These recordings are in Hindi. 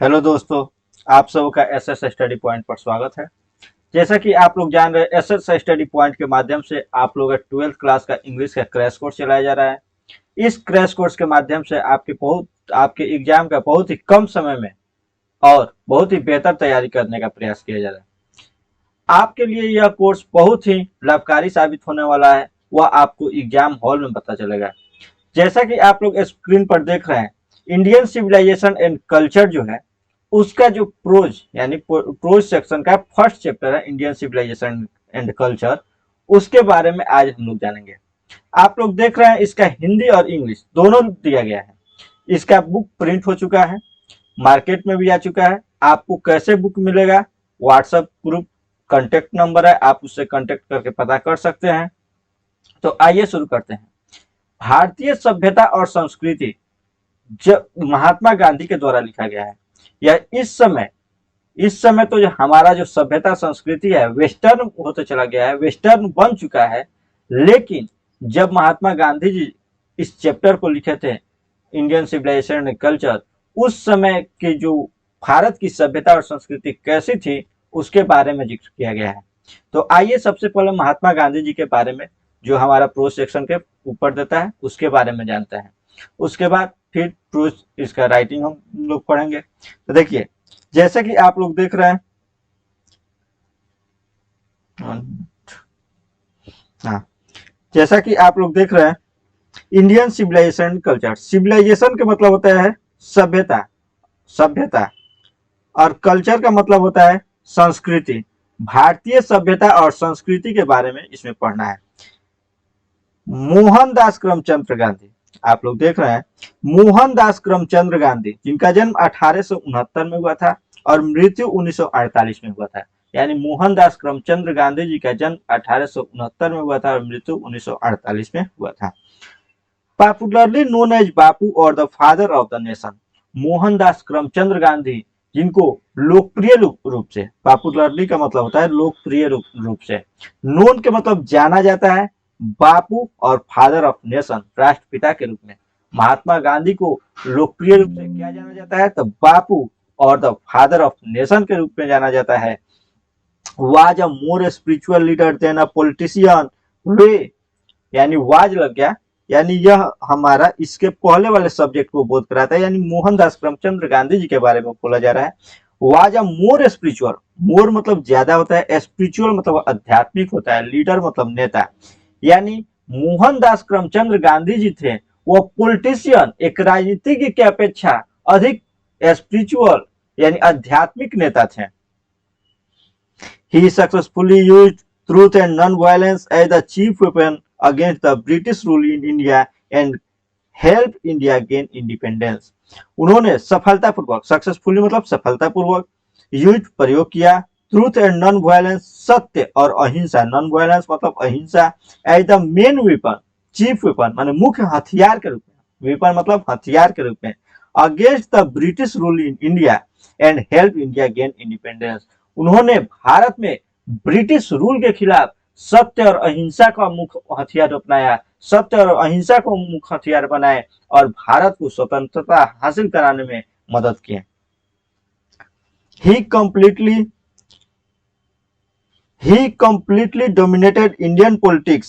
हेलो दोस्तों, आप सबका एसएस स्टडी पॉइंट पर स्वागत है। जैसा कि आप लोग जान रहे हैं, एसएस स्टडी पॉइंट के माध्यम से आप लोगों का 12th क्लास का इंग्लिश का क्रैश कोर्स चलाया जा रहा है। इस क्रैश कोर्स के माध्यम से आपके एग्जाम का बहुत ही कम समय में और बहुत ही बेहतर तैयारी करने का प्रयास किया जा रहा है। आपके लिए यह कोर्स बहुत ही लाभकारी साबित होने वाला है, वह आपको एग्जाम हॉल में पता चलेगा। जैसा कि आप लोग स्क्रीन पर देख रहे हैं, इंडियन सिविलाइजेशन एंड कल्चर जो है उसका जो प्रोज यानी प्रोज सेक्शन का फर्स्ट चैप्टर है इंडियन सिविलाइजेशन एंड कल्चर, उसके बारे में आज हम लोग जानेंगे। आप लोग देख रहे हैं इसका हिंदी और इंग्लिश दोनों दिया गया है। इसका बुक प्रिंट हो चुका है, मार्केट में भी आ चुका है। आपको कैसे बुक मिलेगा, व्हाट्सएप ग्रुप कांटेक्ट नंबर है, आप उससे कांटेक्ट करके पता कर सकते हैं। तो आइए शुरू करते हैं। भारतीय सभ्यता और संस्कृति जब महात्मा गांधी के द्वारा लिखा गया है। यह इस समय तो जो हमारा जो सभ्यता संस्कृति है वेस्टर्न होते चला गया है, वेस्टर्न बन चुका है। लेकिन जब महात्मा गांधी जी इस चैप्टर को लिखे थे इंडियन सिविलाइजेशन एंड कल्चर, उस समय की जो भारत की सभ्यता और संस्कृति कैसी थी उसके बारे में जिक्र किया गया है। तो आइए सबसे पहले महात्मा गांधी जी के बारे में, जो हमारा प्रोज सेक्शन के ऊपर देता है, उसके बारे में जानते हैं। उसके बाद फिर प्रोज इसका राइटिंग हम लोग पढ़ेंगे। तो देखिए, जैसे कि आप लोग देख रहे हैं, हाँ, जैसा कि आप लोग देख रहे हैं, इंडियन सिविलाइजेशन कल्चर। सिविलाइजेशन का मतलब होता है सभ्यता, सभ्यता, और कल्चर का मतलब होता है संस्कृति। भारतीय सभ्यता और संस्कृति के बारे में इसमें पढ़ना है। मोहनदास करमचंद गांधी, आप लोग देख रहे हैं, मोहनदास करमचंद गांधी जिनका जन्म 1869 में हुआ था और मृत्यु 1948 में हुआ था। यानी मोहनदास करमचंद गांधी जी का जन्म 1869 में हुआ था और मृत्यु 1948 में हुआ था। पॉपुलरली नोन एज बापू और the father of the nation, Mohandas Karamchand Gandhi जिनको लोकप्रिय रूप से, पॉपुलरली का मतलब होता है लोकप्रिय रूप से, नोन के मतलब जाना जाता है, बापू और फादर ऑफ नेशन राष्ट्रपिता के रूप में। महात्मा गांधी को लोकप्रिय रूप से क्या जाना जाता है, तो बापू और द फादर ऑफ नेशन के रूप में जाना जाता है। Was a more spiritual leader than a politician, वे यानी वाज लग गया, यानी यह हमारा इसके पहले वाले सब्जेक्ट को बोध कराता है। यानी मोहनदास करमचंद गांधी जी के बारे में बोला जा रहा है। वाज अ मोर स्पिरिचुअल, मोर मतलब ज्यादा होता है, स्पिरिचुअल मतलब आध्यात्मिक होता है, लीडर मतलब नेता। यानी मोहनदास करमचंद गांधी जी थे वो पॉलिटिशियन, एक राजनीतिज्ञ की अपेक्षा अधिक स्पिरिचुअल यानी आध्यात्मिक नेता थे। He successfully used truth and non-violence as the chief weapon against the British rule in India and helped India gain independence. उन्होंने सफलतापूर्वक, सक्सेसफुली मतलब सफलतापूर्वक, यूज प्रयोग किया, ट्रूथ एंड नॉन वायलेंस सत्य और अहिंसा, नॉन वायलेंस मतलब अहिंसा, as the main weapon, chief weapon माने मुख्य हथियार के रूप में, वेपन मतलब हथियार के रूप में, against the British rule in India and help India gain independence. उन्होंने भारत में ब्रिटिश रूल के खिलाफ सत्य और अहिंसा का मुख्य हथियार अपनाया, सत्य और अहिंसा को मुख्य हथियार बनाए और भारत को स्वतंत्रता हासिल कराने में मदद की। He completely he completely dominated Indian politics.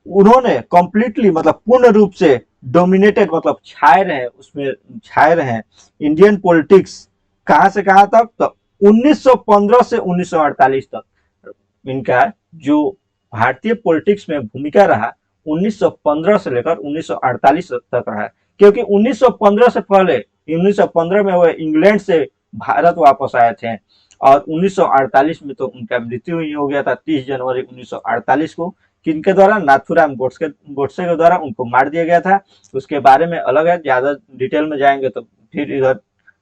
उन्होंने कंप्लीटली मतलब पूर्ण रूप से, डोमिनेटेड मतलब छाए रहे, उसमें छाए रहे इंडियन पॉलिटिक्स। कहां से कहां तक, तो 1915 से 1948 तक इनका जो भारतीय पॉलिटिक्स में भूमिका रहा 1915 से लेकर 1948 तक रहा। क्योंकि 1915 से पहले, 1915 में वो इंग्लैंड से भारत वापस आए थे और 1948 में तो उनका मृत्यु ही हो गया था 30 जनवरी 1948 को। किनके द्वारा, नाथूराम गोडसे के द्वारा उनको मार दिया गया था। उसके बारे में अलग है, ज्यादा डिटेल में जाएंगे तो फिर इधर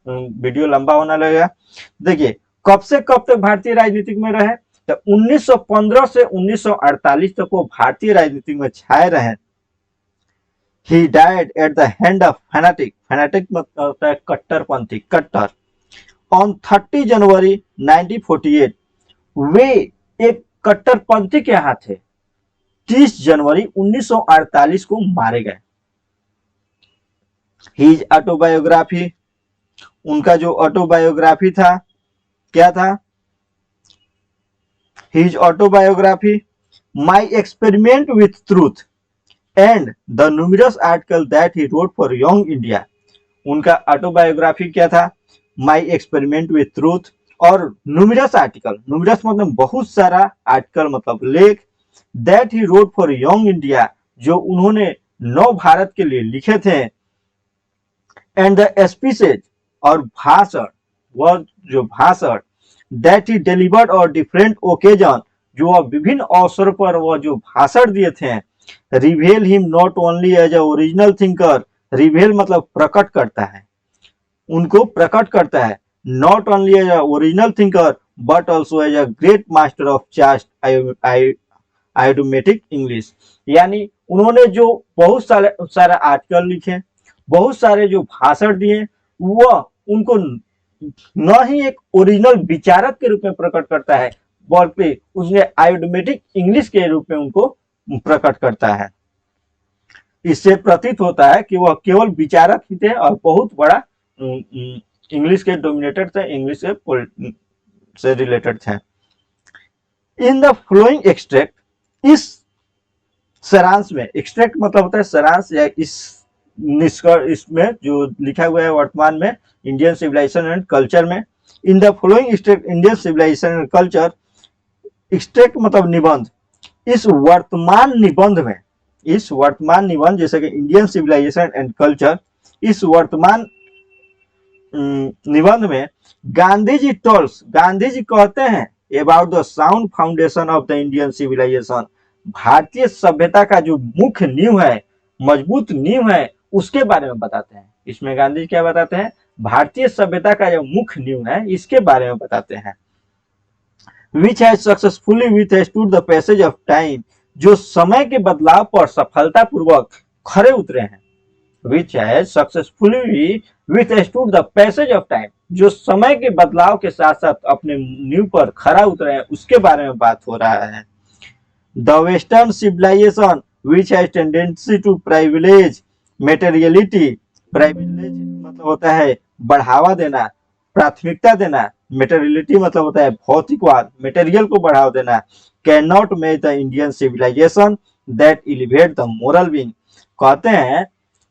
वीडियो लंबा होने लगेगा। देखिए, कब से कब तक भारतीय राजनीति में रहे, तो 1915 से 1948 तक वो भारतीय राजनीति में छाए रहे। He died at the hand of fanatic, fanatic मतलब होता है कट्टरपंथी, कट्टर, on 30 जनवरी 1948। वे एक कट्टरपंथी के हाथ थे, 30 जनवरी 1948 को मारे गए। His autobiography उनका जो ऑटोबायोग्राफी था क्या था, his autobiography, my experiment with truth and the numerous article that he wrote for young India. उनका ऑटोबायोग्राफी क्या था, माई एक्सपेरिमेंट विथ ट्रूथ, और न्यूमरस आर्टिकल, न्यूमरस मतलब बहुत सारा, आर्टिकल मतलब लेख, that he wrote for young India, जो उन्होंने नव भारत के लिए लिखे थे, एंड द स्पीचेज, और भाषण, वह जो भाषण, दैट ही डिलीवर्ड और डिफरेंट ओकेजन, जो वह विभिन्न अवसरों पर वह जो भाषण दिए थे, reveal him not only as a original thinker, reveal मतलब प्रकट करता है, उनको प्रकट करता है, not only as a original thinker but also as a great master of chaste idiomatic English. यानी उन्होंने जो बहुत सारे आर्टिकल लिखे, बहुत सारे जो भाषण दिए, वह उनको न ही एक ओरिजिनल विचारक के रूप में प्रकट करता है, बल्कि उसने आयोमेटिक इंग्लिश के रूप में उनको प्रकट करता है। इससे प्रतीत होता है कि वह केवल विचारक ही थे और बहुत बड़ा इंग्लिश के डोमिनेटेड थे, इंग्लिश से रिलेटेड थे। इन द फ्लोइंग एक्सट्रैक्ट, इस सारांश में, एक्सट्रैक्ट मतलब होता है सारांश या इस निष्कर्ष, इसमें जो लिखा हुआ है वर्तमान में इंडियन सिविलाइजेशन एंड कल्चर में, in the flowing extract Indian civilization and culture, extract मतलब निबंध, इस वर्तमान निबंध में, इस वर्तमान निबंध जैसे कि इंडियन सिविलाइजेशन एंड कल्चर, इस वर्तमान निबंध में गांधी जी टोल्स, गांधी जी कहते हैं about the sound foundation of the Indian civilization, भारतीय सभ्यता का जो मुख्य नींव है, मजबूत नींव है, उसके बारे में बताते हैं। इसमें गांधी जी क्या बताते हैं, भारतीय सभ्यता का जो मुख्य नींव है इसके बारे में बताते हैं। Which has successfully withstood the passage of time, जो समय के बदलाव पर सफलतापूर्वक खरे उतरे हैं। Which has successfully withstood the passage of time, जो समय के बदलाव के साथ साथ अपने नींव पर खरा उतरे हैं, उसके बारे में बात हो रहा है। The western civilisation which has tendency to privilege materiality, privilege मतलब होता है बढ़ावा देना, प्राथमिकता देना, मेटेरियलिटी मतलब होता है भौतिकवाद, मेटेरियल को बढ़ावा देना, cannot make the Indian civilization that elevate the moral being. कहते हैं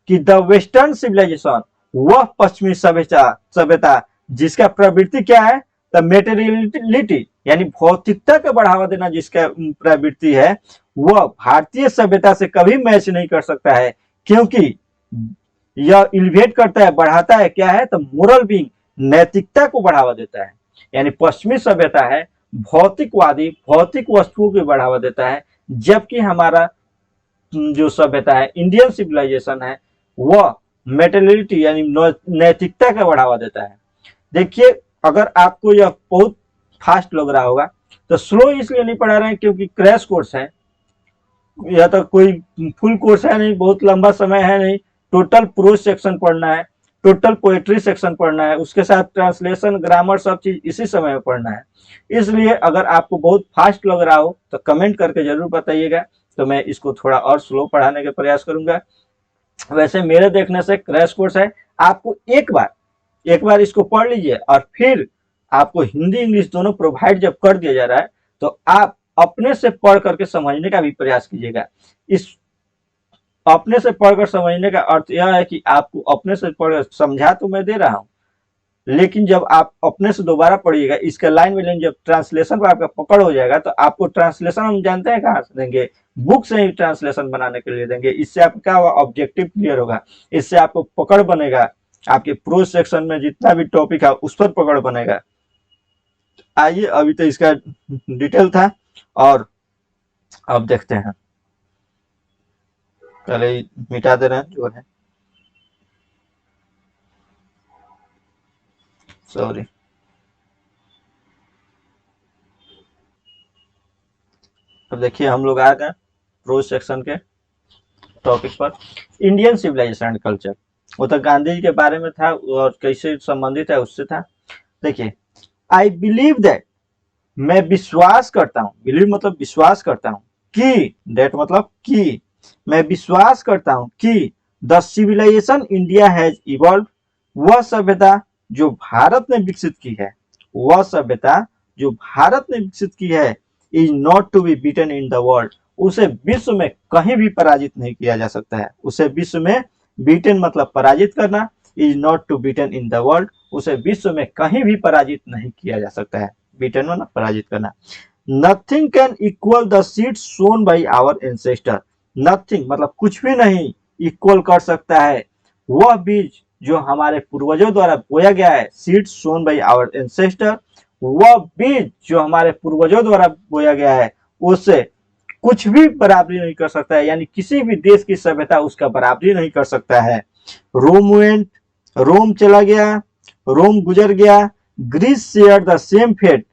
कि द वेस्टर्न सिविलाइजेशन, वह पश्चिमी सभ्यता जिसका प्रवृत्ति क्या है, द मेटेरियलिटी यानी भौतिकता को बढ़ावा देना जिसका प्रवृत्ति है, वह भारतीय सभ्यता से कभी मैच नहीं कर सकता है, क्योंकि यह एलिवेट करता है, बढ़ाता है क्या है, तो मोरल बीइंग, नैतिकता को बढ़ावा देता है। यानी पश्चिमी सभ्यता है भौतिकवादी, भौतिक वस्तुओं को बढ़ावा देता है, जबकि हमारा जो सभ्यता है इंडियन सिविलाइजेशन है, वह मेटेरियलिटी यानी नैतिकता का बढ़ावा देता है। देखिए, अगर आपको यह बहुत फास्ट लग रहा होगा तो स्लो इसलिए नहीं पढ़ा रहे हैं क्योंकि क्रैश कोर्स है, या तो कोई फुल कोर्स है नहीं, बहुत लंबा समय है नहीं, टोटल प्रोज सेक्शन पढ़ना है, टोटल पोएट्री सेक्शन पढ़ना है, उसके साथ ट्रांसलेशन, ग्रामर, सब चीज इसी समय में पढ़ना है। इसलिए अगर आपको बहुत फास्ट लग रहा हो तो कमेंट करके जरूर बताइएगा, तो मैं इसको थोड़ा और स्लो पढ़ाने का प्रयास करूंगा। वैसे मेरे देखने से क्रैश कोर्स है, आपको एक बार इसको पढ़ लीजिए और फिर आपको हिंदी इंग्लिश दोनों प्रोवाइड जब कर दिया जा रहा है तो आप अपने से पढ़ करके समझने का भी प्रयास कीजिएगा। इस अपने से पढ़कर समझने का अर्थ यह है कि आपको अपने से पढ़ समझा तो मैं दे रहा हूं, लेकिन जब आप अपने से दोबारा पढ़िएगा, इसका लाइन बाय लाइन जब ट्रांसलेशन पर आपका पकड़ हो जाएगा तो आपको ट्रांसलेशन हम जानते हैं कहाँ से देंगे, बुक से ही ट्रांसलेशन बनाने के लिए देंगे। इससे आपका क्या होगा, ऑब्जेक्टिव क्लियर होगा, इससे आपको पकड़ बनेगा, आपके प्रोज सेक्शन में जितना भी टॉपिक है उस पर पकड़ बनेगा। आइए, अभी तो इसका डिटेल था और अब देखते हैं, पहले मिटा दे रहे हैं जो है, सॉरी। अब देखिए हम लोग आ गए प्रोज सेक्शन के टॉपिक पर, इंडियन सिविलाइजेशन एंड कल्चर। वो तो गांधी जी के बारे में था और कैसे संबंधित है उससे था। देखिए, आई बिलीव दैट, मैं विश्वास करता हूँ, बिलीव मतलब विश्वास करता हूँ, कि दैट मतलब कि, मैं विश्वास करता हूँ कि the civilization India has evolve, वह सभ्यता जो भारत ने विकसित की है, वह सभ्यता जो भारत ने विकसित की है, is not to be beaten in the world, उसे विश्व में कहीं भी पराजित नहीं किया जा सकता है। उसे विश्व में, बीटन मतलब पराजित करना, is not to beaten in the world, उसे विश्व में कहीं भी पराजित नहीं किया जा सकता है। बीटन मतलब पराजित करना। Nothing can equal the seed sown by our ancestor, nothing मतलब कुछ भी नहीं इक्वल कर सकता है वह बीज जो हमारे पूर्वजों द्वारा बोया गया है, seed sown by our ancestor, वह बीज जो हमारे पूर्वजों द्वारा बोया गया है, उससे कुछ भी बराबरी नहीं कर सकता है, यानी किसी भी देश की सभ्यता उसका बराबरी नहीं कर सकता है। रोम वेंट, रोम चला गया, रोम गुजर गया, Greece share the same fate,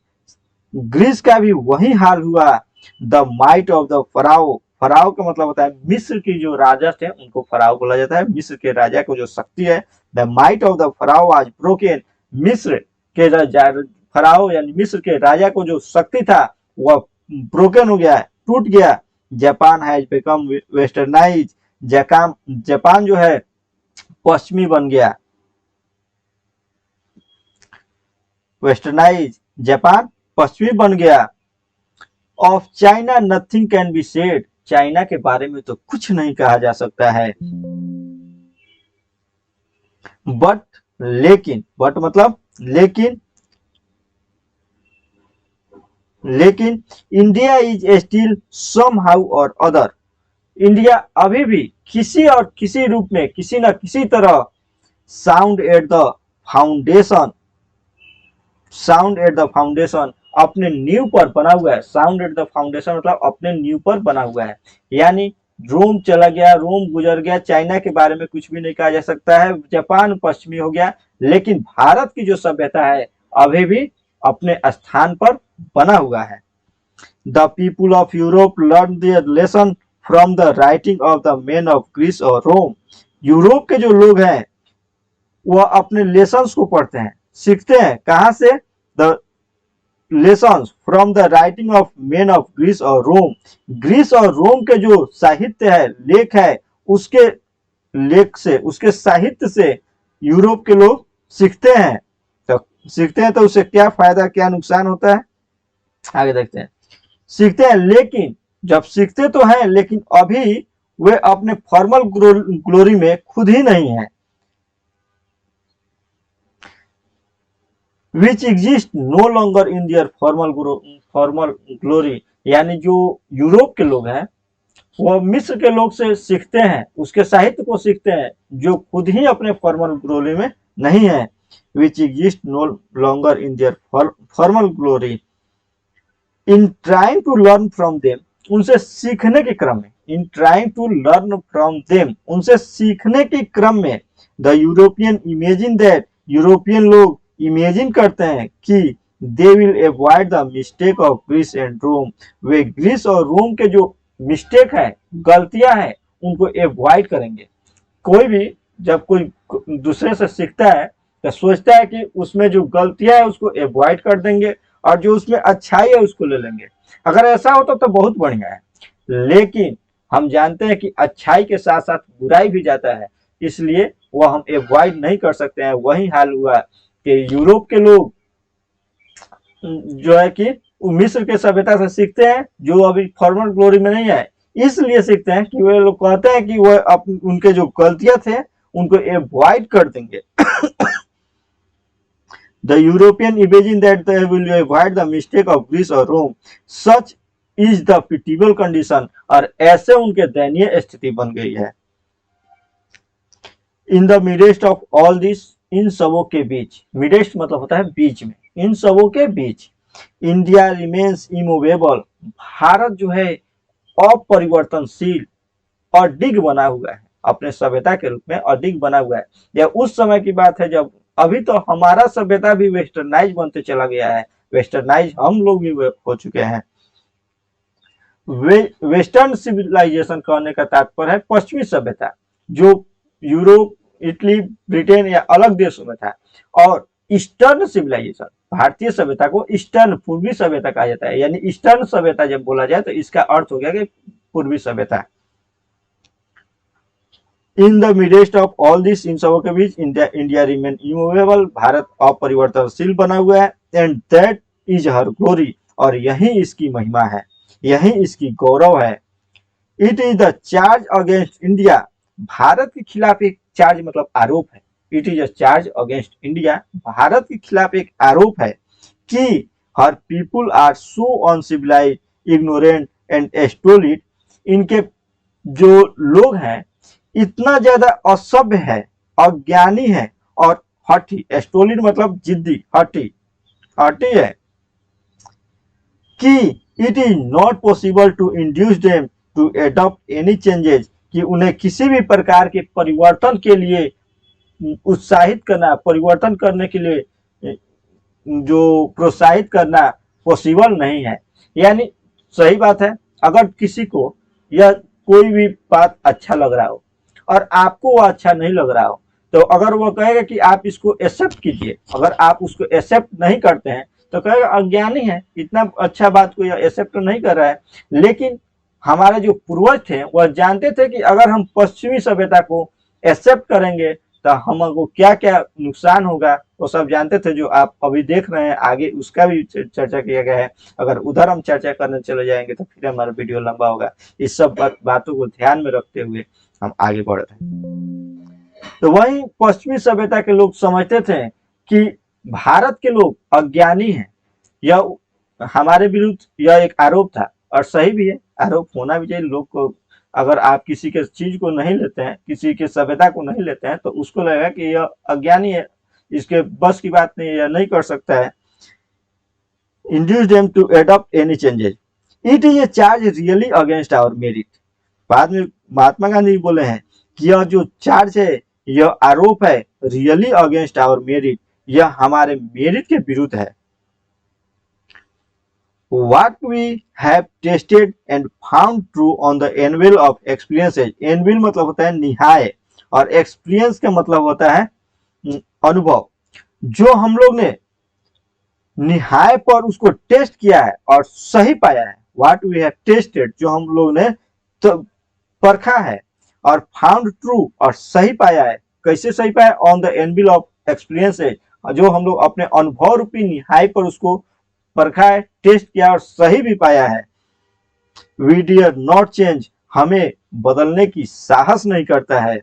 Greece का भी वही हाल हुआ। The might of the Pharaoh, Pharaoh का मतलब होता है मिस्र की जो राजा थे उनको फराओ बोला जाता है, मिस्र के राजा को जो शक्ति है, the might of the pharaoh आज ब्रोकन, मिस्र के राजा, फराओ यानी मिस्र के राजा को जो शक्ति था वह ब्रोकन हो गया, टूट गया। Japan has become westernize, Japan जो है पश्चिमी बन गया, वेस्टर्नाइज, जापान पश्चिमी बन गया। Of China nothing can be said, China के बारे में तो कुछ नहीं कहा जा सकता है। बट, लेकिन, बट मतलब लेकिन, लेकिन India is still somehow or other, India अभी भी किसी और किसी रूप में, किसी न किसी तरह sound at the foundation, sound at the foundation अपने नींव पर बना हुआ है। साउंड एट द फाउंडेशन मतलब अपने नींव पर बना हुआ है, यानी रोम चला गया, रोम गुजर गया, चाइना के बारे में कुछ भी नहीं कहा जा सकता है, जापान पश्चिमी हो गया, लेकिन भारत की जो सभ्यता है अभी भी अपने स्थान पर बना हुआ है। The people of Europe learn their lesson from the writing of the men of Greece और रोम, यूरोप के जो लोग हैं वह अपने लेसन्स को पढ़ते हैं, सीखते हैं, कहां से? The lessons from the writing of men of Greece और रोम, ग्रीस और रोम के जो साहित्य है, लेख है, उसके लेख से, उसके साहित्य से यूरोप के लोग सीखते हैं। तो सीखते हैं तो उससे क्या फायदा क्या नुकसान होता है, आगे देखते हैं। सीखते हैं, लेकिन जब सीखते तो हैं लेकिन अभी वे अपने फॉर्मल ग्लोरी में खुद ही नहीं है। Which exist no longer in their formal glory, यानी जो यूरोप के लोग हैं वो मिस्र के लोग से सीखते हैं, उसके साहित्य को सीखते हैं जो खुद ही अपने फॉर्मल ग्लोरी में नहीं है। Which exist no longer in their formal glory, in trying to learn from them, उनसे सीखने के क्रम में, in trying to learn from them, उनसे सीखने के क्रम में, the European imagine that, European लोग इमेजिन करते हैं कि they will avoid the mistake of Greece and Rome, वे ग्रीस और रोम के जो मिस्टेक है, गलतियां हैं, उनको एवॉइड करेंगे। कोई भी जब कोई दूसरे से सीखता है तो सोचता है कि उसमें जो गलतियां है उसको एवॉइड कर देंगे और जो उसमें अच्छाई है उसको ले लेंगे। अगर ऐसा होता तो बहुत बढ़िया है, लेकिन हम जानते हैं कि अच्छाई के साथ साथ बुराई भी जाता है, इसलिए वह हम एवॉइड नहीं कर सकते हैं। वही हाल हुआ कि यूरोप के लोग जो है कि मिस्र के सभ्यता से सीखते हैं जो अभी फॉर्मल ग्लोरी में नहीं है, इसलिए सीखते हैं कि वे लोग कहते हैं कि वह उनके जो गलतियां थे उनको एवॉइड कर देंगे। The European imagine that they will avoid the mistake of Greece or Rome. Such is the pitiable condition, और ऐसे उनके दयनीय स्थिति बन गई है। In the midst of all this, इन सबों के बीच, midst मतलब होता है बीच में, इन सबों के बीच, इंडिया रिमेन्स इमूवेबल, भारत जो है अपरिवर्तनशील, अडिग बना हुआ है, अपने सभ्यता के रूप में अडिग बना हुआ है। यह उस समय की बात है जब, अभी तो हमारा सभ्यता भी वेस्टर्नाइज बनते चला गया है, वेस्टर्नाइज हम लोग भी हो चुके हैं। वेस्टर्न सिविलाइजेशन कहने का तात्पर्य है पश्चिमी सभ्यता, जो यूरोप, इटली, ब्रिटेन या अलग देशों में था, और ईस्टर्न सिविलाइजेशन, भारतीय सभ्यता को ईस्टर्न, पूर्वी सभ्यता कहा जाता है। यानी ईस्टर्न सभ्यता जब बोला जाए तो इसका अर्थ हो गया कि पूर्वी सभ्यता। In the midst of all this, इन सबों के बीच इंडिया रिमेन इमूवेबल, भारत अपरिवर्तनशील बना हुआ है, and that is her glory, और यही इसकी महिमा है, यही इसकी गौरव है। It is the charge against India, भारत के खिलाफ एक चार्ज मतलब आरोप है। It is a charge against India, भारत के खिलाफ एक आरोप है कि her people are so uncivilised, ignorant and स्टोलिड, इनके जो लोग हैं इतना ज्यादा असभ्य है, अज्ञानी है और हठी, स्टोलिड मतलब जिद्दी, हठी हठी है, कि it is not possible to induce them to adopt any changes, कि उन्हें किसी भी प्रकार के परिवर्तन के लिए उत्साहित करना, परिवर्तन करने के लिए जो प्रोत्साहित करना पॉसिबल नहीं है। यानी सही बात है, अगर किसी को यह कोई भी बात अच्छा लग रहा हो और आपको वो अच्छा नहीं लग रहा हो, तो अगर वो कहेगा कि आप इसको एक्सेप्ट कीजिए, अगर आप उसको एक्सेप्ट नहीं करते हैं तो कहेगा अज्ञानी है, इतना अच्छा बात को एक्सेप्ट नहीं कर रहा है। लेकिन हमारे जो पूर्वज थे वह जानते थे कि अगर हम पश्चिमी सभ्यता को एक्सेप्ट करेंगे तो हमको क्या क्या नुकसान होगा, वो सब जानते थे, जो आप अभी देख रहे हैं। आगे उसका भी चर्चा किया गया है, अगर उधर हम चर्चा करने चले जाएंगे तो फिर हमारा वीडियो लंबा होगा। इस सब बातों को ध्यान में रखते हुए हम आगे बढ़ रहे हैं। तो वही पश्चिमी सभ्यता के लोग समझते थे कि भारत के लोग अज्ञानी हैं, यह हमारे विरुद्ध यह एक आरोप था, और सही भी है, आरोप होना भी चाहिए। लोग को अगर आप किसी के चीज को नहीं लेते हैं, किसी के सभ्यता को नहीं लेते हैं, तो उसको लगेगा कि यह अज्ञानी है, इसके बस की बात नहीं है, यह नहीं कर सकता है। Induce them to adopt any changes, it is a charge really against our merit. बाद में महात्मा गांधी बोले हैं कि यह जो चार्ज है, यह आरोप है, रियली अगेंस्ट आवर मेरिट, यह हमारे मेरिट के विरुद्ध है। What we have tested and found true on the anvil of experiences, anvil मतलब होता है निहाय, और experience का मतलब होता है अनुभव। जो हम लोग ने निहाय पर उसको टेस्ट किया है और सही पाया है, what we have tested, जो हम लोग ने तो परखा है, और फाउंड ट्रू, और सही पाया है। कैसे सही पाया? On the anvil of experiences, जो हम लोग अपने अनुभव रूपी निहाय पर उसको परखा है, टेस्ट किया और सही भी पाया है। वी डियर नॉट चेंज, हमें बदलने की साहस नहीं करता है।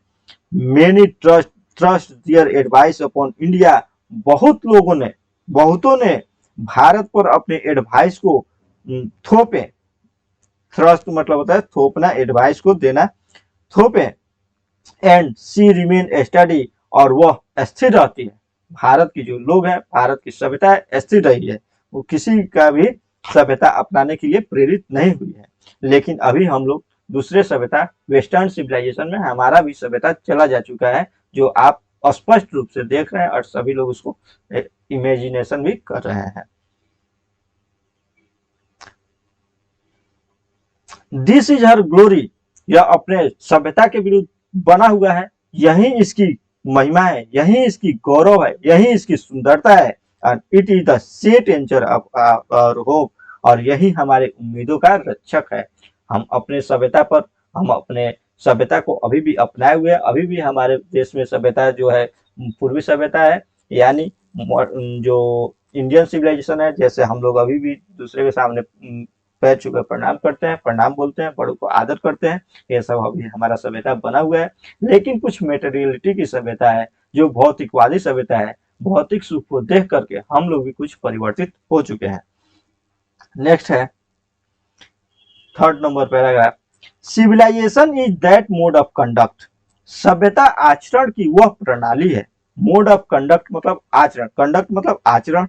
मेनी ट्रस्ट दियर एडवाइस अपॉन इंडिया, बहुत लोगों ने, बहुतों ने भारत पर अपने एडवाइस को थोपे। थ्रस्ट मतलब होता है थोपना, एडवाइस को देना, थोपे। एंड सी रिमेन स्टडी, और वह स्थिर रहती है। भारत की जो लोग हैं, भारत की सभ्यता है, स्थिर रही है, वो किसी का भी सभ्यता अपनाने के लिए प्रेरित नहीं हुई है। लेकिन अभी हम लोग दूसरे सभ्यता, वेस्टर्न सिविलाइजेशन में हमारा भी सभ्यता चला जा चुका है, जो आप स्पष्ट रूप से देख रहे हैं, और सभी लोग उसको इमेजिनेशन भी कर रहे हैं। दिस इज हर ग्लोरी, यह अपने सभ्यता के विरुद्ध बना हुआ है, यही इसकी महिमा है, यही इसकी गौरव है, यही इसकी सुंदरता है। और it is the sheet anchor of our hope, और यही हमारे उम्मीदों का रक्षक है। हम अपने सभ्यता पर, हम अपने सभ्यता को अभी भी अपनाए हुए हैं। अभी भी हमारे देश में सभ्यता जो है पूर्वी सभ्यता है, यानी जो इंडियन सिविलाइजेशन है। जैसे हम लोग अभी भी दूसरे के सामने पैर छूकर प्रणाम करते हैं, प्रणाम बोलते हैं, बड़ों को आदर करते हैं, ये सब अभी हमारा सभ्यता बना हुआ है। लेकिन कुछ मेटेरियलिटी की सभ्यता है, जो भौतिकवादी सभ्यता है, भौतिक सुख को देख करके हम लोग भी कुछ परिवर्तित हो चुके हैं। नेक्स्ट है 3rd नंबर paragraph, civilisation is that mode of conduct, सभ्यता आचरण की वह प्रणाली है। मोड ऑफ कंडक्ट मतलब आचरण, कंडक्ट मतलब आचरण,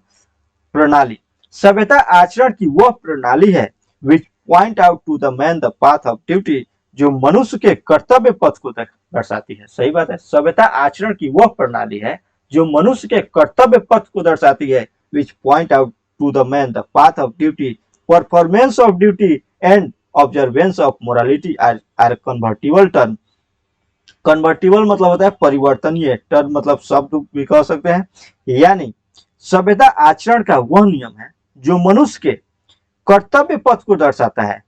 प्रणाली। सभ्यता आचरण की वह प्रणाली है which point out to the man the path of duty, जो मनुष्य के कर्तव्य पथ को दर्शाती है। सही बात है, सभ्यता आचरण की वह प्रणाली है जो मनुष्य के कर्तव्य पथ को दर्शाती है। Which point out to the man the path of duty, performance of duty and observance of morality are convertible term. Convertible मतलब होता है परिवर्तनीय, टर्म मतलब शब्द भी कह सकते हैं। यानी सभ्यता आचरण का वह नियम है जो मनुष्य के कर्तव्य पथ को दर्शाता है,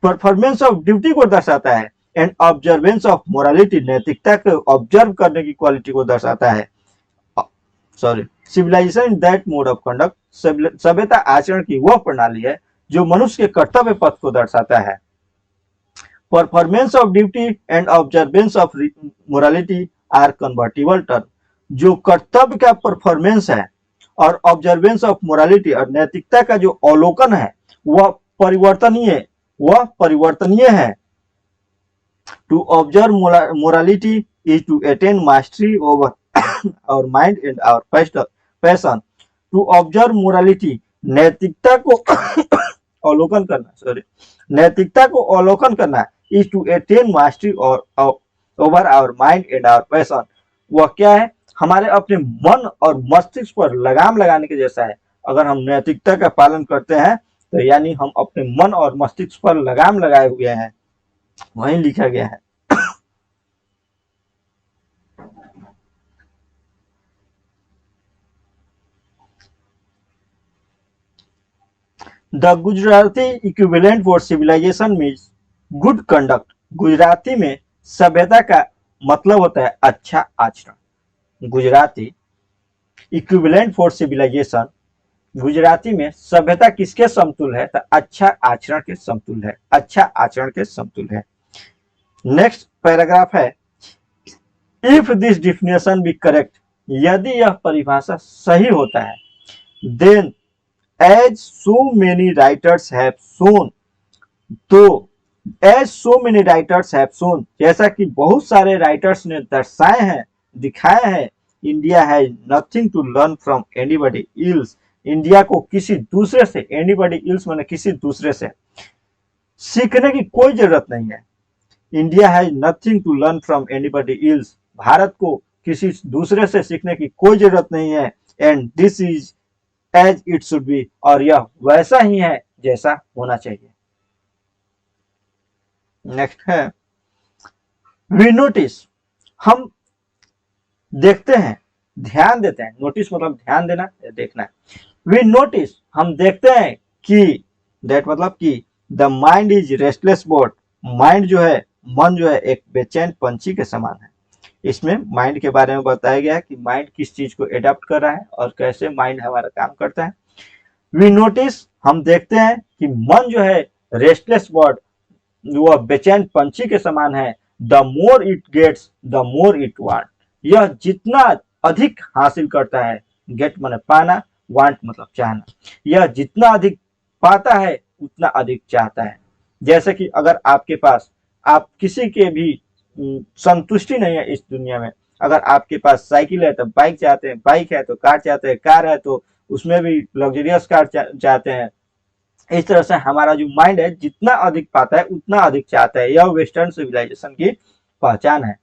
परफॉर्मेंस ऑफ ड्यूटी को दर्शाता है, एंड ऑब्जर्वेंस ऑफ मोरालिटी, नैतिकता को ऑब्जर्व करने की क्वालिटी को दर्शाता है। Sorry, civilisation that mode of conduct, सभ्यता आचरण की वह प्रणाली है जो मनुष्य के कर्तव्य पथ को दर्शाता है। Performance of duty and observance of morality are convertible term, जो कर्तव्य का परफॉर्मेंस है और ऑब्जर्वेंस ऑफ मोरालिटी और नैतिकता का जो अवलोकन है वह परिवर्तनीय है। To observe morality is to attain mastery over our mind and our passion. To observe morality, नैतिकता को अवलोकन करना, नैतिकता को अवलोकन करना, is to attain mastery over our mind and our passion, वह क्या है, हमारे अपने मन और मस्तिष्क पर लगाम लगाने के जैसा है। अगर हम नैतिकता का पालन करते हैं तो यानी हम अपने मन और मस्तिष्क पर लगाम लगाए हुए हैं, वहीं लिखा गया है। The Gujarati equivalent for civilisation means good conduct. Gujarati में सभ्यता का मतलब होता है अच्छा आचरण। Gujarati equivalent for civilisation, Gujarati में सभ्यता किसके समतुल है, तो अच्छा आचरण के समतुल है, अच्छा आचरण के समतुल है। नेक्स्ट पैराग्राफ है, if this definition be correct, यदि यह परिभाषा सही होता है, then as so many writers have shown, तो as so many writers have shown, जैसा कि बहुत सारे राइटर्स ने दर्शाए हैं, दिखाए हैं, India has nothing to learn from anybody else, India को किसी दूसरे से, एनीबॉडी एल्स माने किसी दूसरे से सीखने की कोई जरूरत नहीं है। India has nothing to learn from anybody else, Bharat को किसी दूसरे से सीखने की कोई जरूरत नहीं है। And this is as it should be, और यह वैसा ही है जैसा होना चाहिए। नेक्स्ट है, वी नोटिस, हम देखते हैं, ध्यान देते हैं, नोटिस मतलब ध्यान देना या देखना। वी नोटिस, हम देखते हैं कि, दैट मतलब कि, the mind is restless bird, mind जो है, मन जो है एक बेचैन पंछी के समान है। इसमें माइंड के बारे में बताया गया है कि माइंड किस चीज को एडॉप्ट कर रहा है और कैसे माइंड हमारा काम करता है। वी नोटिस, हम देखते हैं कि मन जो है रेस्टलेस बर्ड, वह बेचैन पंछी के समान है। The more it gets the more it want, यह जितना अधिक हासिल करता है, गेट माने पाना, वांट मतलब चाहना, यह जितना अधिक पाता है उतना अधिक चाहता है। जैसे कि अगर आपके पास, आप किसी के भी संतुष्टि नहीं है इस दुनिया में, अगर आपके पास साइकिल है तो बाइक चाहते हैं, बाइक है तो कार चाहते हैं, कार है तो उसमें भी लग्जरियस कार चाहते हैं। इस तरह से हमारा जो माइंड है जितना अधिक पाता है उतना अधिक चाहता है, यह वेस्टर्न सिविलाइजेशन की पहचान है।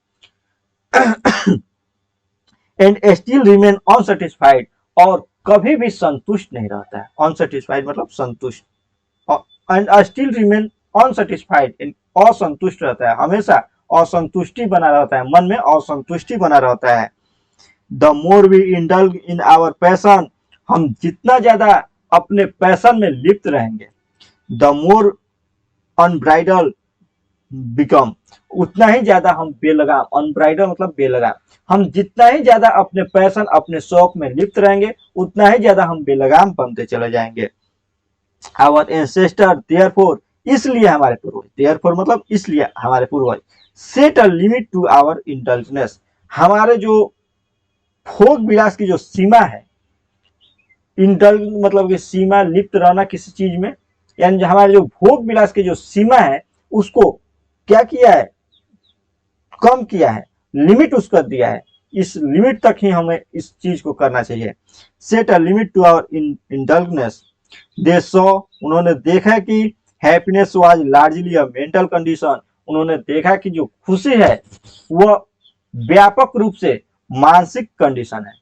एंड स्टिल रिमेन अनसेटिस्फाइड, और कभी भी संतुष्ट नहीं रहता है। अनसेटिस्फाइड मतलब संतुष्ट, एंड स्टिल रिमेन अनसेटिस्फाइड, असंतुष्ट रहता है, हमेशा असंतुष्टि बना रहता है, मन में असंतुष्टि बना रहता है। The more we indulge in our passion, हम जितना ज्यादा अपने पैशन में लिप्त रहेंगे, द मोर अनब्राइडल बिकम, उतना ही ज्यादा हम बेलगाम, अनब्राइडल मतलब बेलगाम, हम जितना ही ज्यादा अपने पैशन, अपने शौक में लिप्त रहेंगे उतना ही ज्यादा हम बेलगाम बनते चले जाएंगे। आवर एंसेस्टर देयरफॉर, इसलिए हमारे पूर्वज, देयरफॉर मतलब इसलिए हमारे पूर्वज, set a limit to our indulgence, हमारे जो भोग विलास की जो सीमा है, इंडल्ज मतलब कि सीमा, लिप्त रहना किसी चीज में, यानी हमारे जो भोग विलास की जो सीमा है उसको क्या किया है, कम किया है, लिमिट उसका दिया है, इस लिमिट तक ही हमें इस चीज को करना चाहिए। Set a limit to our indulgence, they saw, उन्होंने देखा कि happiness was largely a mental condition, उन्होंने देखा कि जो खुशी है वह व्यापक रूप से मानसिक कंडीशन है,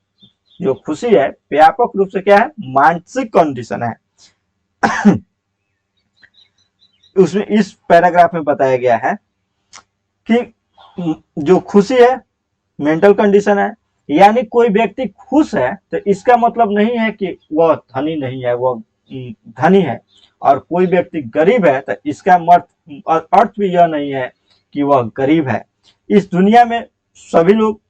जो खुशी है व्यापक रूप से क्या है, मानसिक कंडीशन है। उसमें इस पैराग्राफ में बताया गया है कि जो खुशी है मेंटल कंडीशन है, यानी कोई व्यक्ति खुश है तो इसका मतलब नहीं है कि वह धनी नहीं है, वह धनी है, और कोई व्यक्ति गरीब है तो इसका अर्थ भी यह नहीं है कि वह गरीब है। इस दुनिया में सभी लोग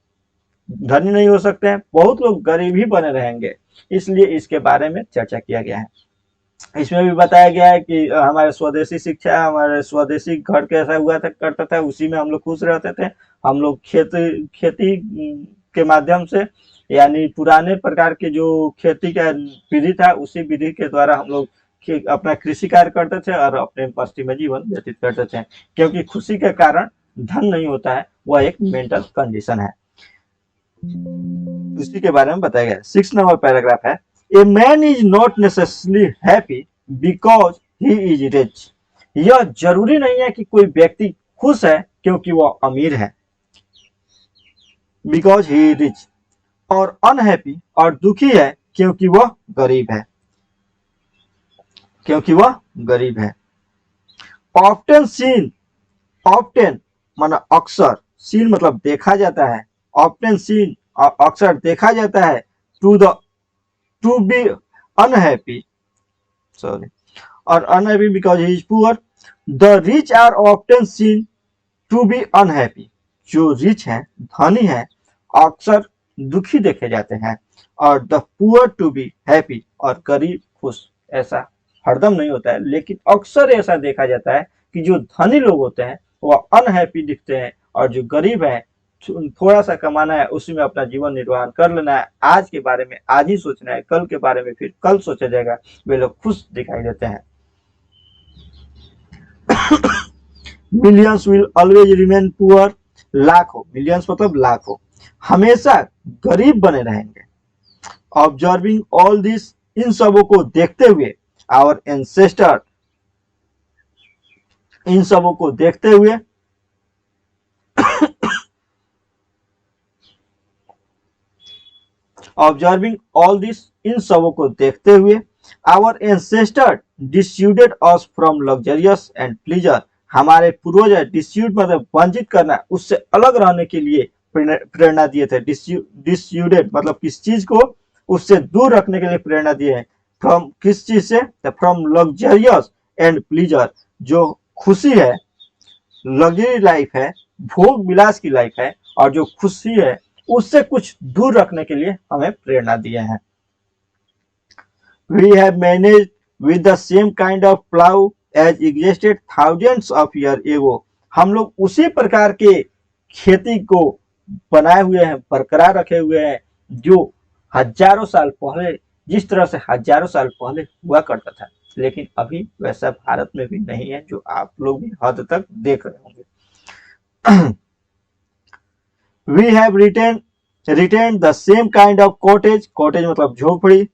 धनी नहीं हो सकते हैं, बहुत लोग गरीब ही बने रहेंगे, इसलिए इसके बारे में चर्चा किया गया है। इसमें भी बताया गया है कि हमारे स्वदेशी शिक्षा, हमारे स्वदेशी घर कैसा हुआ था करता था, उसी में हम लोग खुश रहते थे। हम लोग खेती के माध्यम से, यानी पुराने प्रकार के जो खेती का विधि था, उसी विधि के द्वारा हम लोग अपना कृषि कार्य करते थे और अपने बस्ती में जीवन व्यतीत करते थे। क्योंकि खुशी के कारण धन नहीं होता है, वह एक मेंटल कंडीशन है। उसी के बारे में बताया गया। 6 नंबर पैराग्राफ है, a man is not necessarily happy because he is rich. यह जरूरी नहीं है कि कोई व्यक्ति खुश है क्योंकि वह अमीर है, बिकॉज ही इज रिच, और अनहैप्पी और दुखी है क्योंकि वह गरीब है, क्योंकि वह गरीब है। ऑफ्टन सीन, ऑफ्टन माना अक्सर, सीन मतलब देखा जाता है, ऑफ्टन सीन अक्सर देखा जाता है, टू बी अनहैप्पी, सॉरी, और unhappy because he is poor. The rich are often seen to be unhappy. जो रिच है, धनी है, अक्सर दुखी देखे जाते हैं, और the poor to be happy, और गरीब खुश। ऐसा हरदम नहीं होता है, लेकिन अक्सर ऐसा देखा जाता है कि जो धनी लोग होते हैं वह अनहैप्पी दिखते हैं, और जो गरीब है, थोड़ा सा कमाना है, उसी में अपना जीवन निर्वाह कर लेना है, आज के बारे में आज ही सोचना है, कल के बारे में फिर कल सोचा जाएगा, वे लोग खुश दिखाई देते हैं। Millions will always remain poor, लाखों, मिलियंस मतलब लाखों, हमेशा गरीब बने रहेंगे। ऑब्जर्विंग ऑल दिस, इन सबों को देखते हुए, आवर एंसेस्टर, इन सबों को देखते हुए, ऑब्जर्विंग ऑल दिस, इन सबों को देखते हुए, our ancestor dissuaded us from luxurious and pleasure, हमारे पूर्वज डिस्यूड मतलब वंचित करना, उससे अलग रहने के लिए प्रेरणा दिए थे। डिस्यूडेड मतलब किस चीज को उससे दूर रखने के लिए प्रेरणा दिए हैं। फ्रॉम किस चीज से, फ्रॉम लग्जरियस एंड प्लीजर, जो खुशी है, लग्जरी लाइफ है, भोग विलास की लाइफ है, और जो खुशी है उससे कुछ दूर रखने के लिए हमें प्रेरणा दिए हैं। We have managed with the same kind of plow as existed thousands of years ago. हम लोग उसी प्रकार के खेती को बनाए हुए हैं, बरकरार रखे हुए हैं, जो हजारों साल पहले, जिस तरह से हजारों साल पहले हुआ करता था। लेकिन अभी वैसा भारत में भी नहीं है, जो आप लोग भी हद तक देख रहे होंगे। We have retained the same kind of cottage, cottage मतलब झोपड़ी,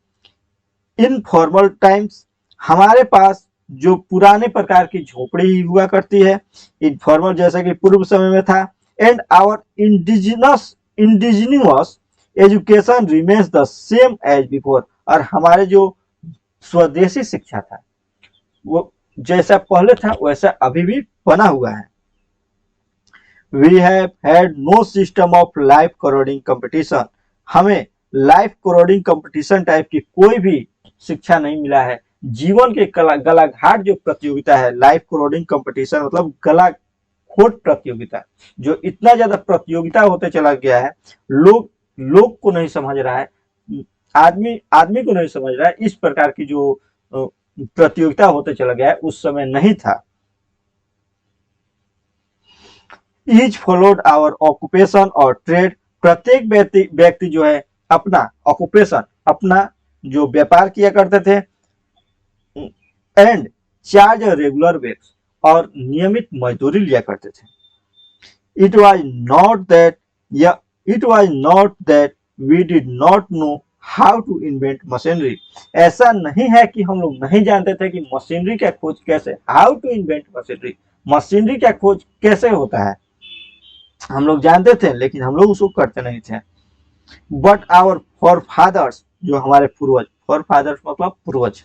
इन फॉर्मल टाइम्स, हमारे पास जो पुराने प्रकार की झोपड़ी हुआ करती है, इन फॉर्मल जैसा कि पूर्व समय में था। And our indigenous education remains the same as before, और हमारे जो स्वदेशी शिक्षा था वो जैसा पहले था वैसा अभी भी बना हुआ है। We have had no system of life corroding competition, हमें लाइफ कोरोडिंग कंपटीशन टाइप की कोई भी शिक्षा नहीं मिला है। जीवन के गलाघाट जो प्रतियोगिता है, लाइफ कोरोडिंग कंपटीशन मतलब गला खोट प्रतियोगिता, जो इतना ज्यादा प्रतियोगिता होते चला गया है, लोग को नहीं समझ रहा है, आदमी को नहीं समझ रहा है, इस प्रकार की जो प्रतियोगिता होते चला गया है, उस समय नहीं था। ईच फॉलोड आवर ऑक्यूपेशन और ट्रेड, प्रत्येक व्यक्ति जो है अपना ऑक्यूपेशन, अपना जो व्यापार किया करते थे, एंड चार्ज रेगुलर वेज, और नियमित मजदूरी लिया करते थे। It was not that we did not know how to invent machinery, ऐसा नहीं है कि हम लोग नहीं जानते थे कि मशीनरी का खोज कैसे, how to invent machinery, machinery का खोज कैसे होता है, हम लोग जानते थे लेकिन हम लोग उसको करते नहीं थे। बट आवर फॉरफादर्स, जो हमारे पूर्वज, फॉरफादर्स मतलब पूर्वज,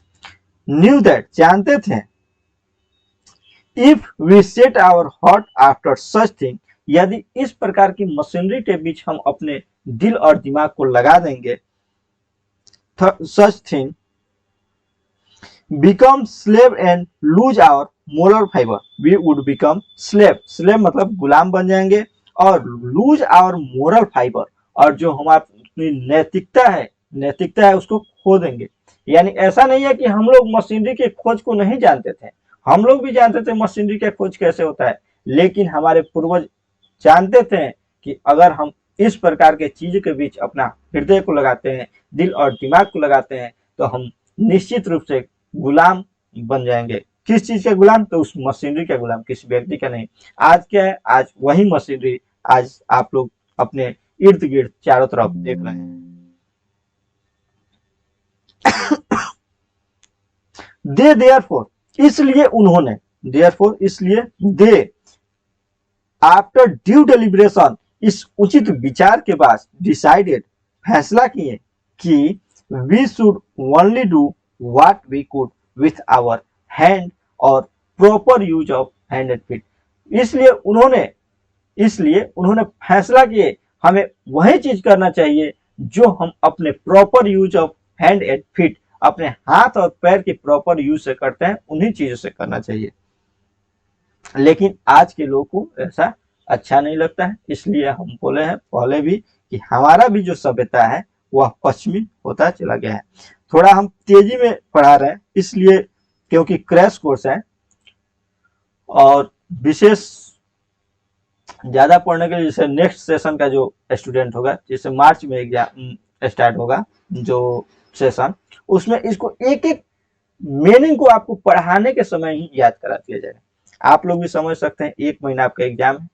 न्यू दैट, जानते थे, if we set our heart after such thing, यदि इस प्रकार की मशीनरी के बीच हम अपने दिल और दिमाग को लगा देंगे, such thing become slave and lose our moral fibre we would become slave, slave मतलब गुलाम बन जाएंगे, और लूज आवर मोरल फाइबर, और जो हमारी नैतिकता है उसको खो देंगे। यानी ऐसा नहीं है कि हम लोग मशीनरी के खोज को नहीं जानते थे, हम लोग भी जानते थे मशीनरी का खोज कैसे होता है, लेकिन हमारे पूर्वज जानते थे कि अगर हम इस प्रकार के चीज के बीच अपना हृदय को लगाते हैं, दिल और दिमाग को लगाते हैं, तो हम निश्चित रूप से गुलाम बन जाएंगे। किस चीज के गुलाम? तो उस मशीनरी के गुलाम, किसी व्यक्ति का नहीं। आज क्या है, आज वही मशीनरी आज आप लोग अपने इर्द गिर्द चारों तरफ देख रहे हैं। दे देयरफॉर, इसलिए उन्होंने, देयरफॉर इसलिए, दे आफ्टर ड्यू डेलिब्रेशन, इस उचित विचार के बाद, डिसाइडेड फैसला किए कि we should only do what we could with our hand और proper use of hand and feet. इसलिए उन्होंने फैसला किए हमें वही चीज करना चाहिए जो हम अपने proper use of hand and feet, अपने हाथ और पैर के प्रॉपर यूज से करते हैं, उन्हीं चीजों से करना चाहिए। लेकिन आज के लोगों को ऐसा अच्छा नहीं लगता है, इसलिए हम बोले हैं पहले भी कि हमारा भी जो सभ्यता है वह पश्चिमी होता चला गया है। थोड़ा हम तेजी में पढ़ा रहे हैं इसलिए, क्योंकि क्रैश कोर्स है और विशेष ज्यादा पढ़ने के लिए जैसे नेक्स्ट सेशन का जो स्टूडेंट होगा, जैसे मार्च में एग्जाम स्टार्ट होगा जो सेशन, उसमें इसको एक एक मीनिंग को आपको पढ़ाने के समय ही याद करा दिया जाएगा। आप लोग भी समझ सकते हैं 1 महीना आपका एग्जाम है,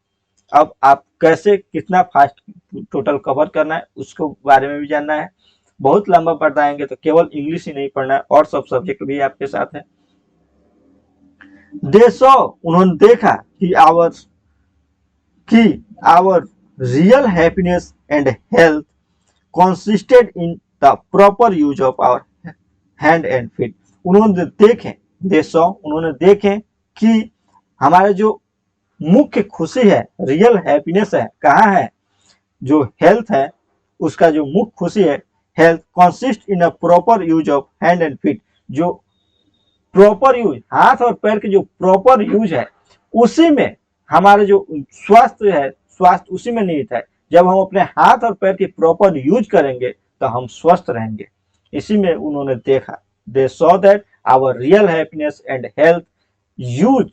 अब आप कैसे कितना फास्ट टोटल कवर करना है उसको बारे में भी जानना है। बहुत लंबा पढ़ाएंगे तो केवल इंग्लिश ही नहीं पढ़ना है, और सब सब्जेक्ट भी आपके साथ है। दे सॉ, उन्होंने देखा कि our real happiness and health consisted in the proper use of our hand and feet। उन्होंने देखे कि हमारे जो मुख्य खुशी है, रियल हैप्पीनेस है, कहाँ है? जो हेल्थ है उसका जो मुख्य खुशी है, health consist in a proper use of hand and feet, जो प्रॉपर यूज, हाथ और पैर के जो प्रॉपर यूज है उसी में हमारे जो स्वास्थ्य है, स्वास्थ्य उसी में निहित है। जब हम अपने हाथ और पैर की प्रॉपर यूज करेंगे तो हम स्वस्थ रहेंगे। इसी में उन्होंने देखा, they saw that our real happiness and health use,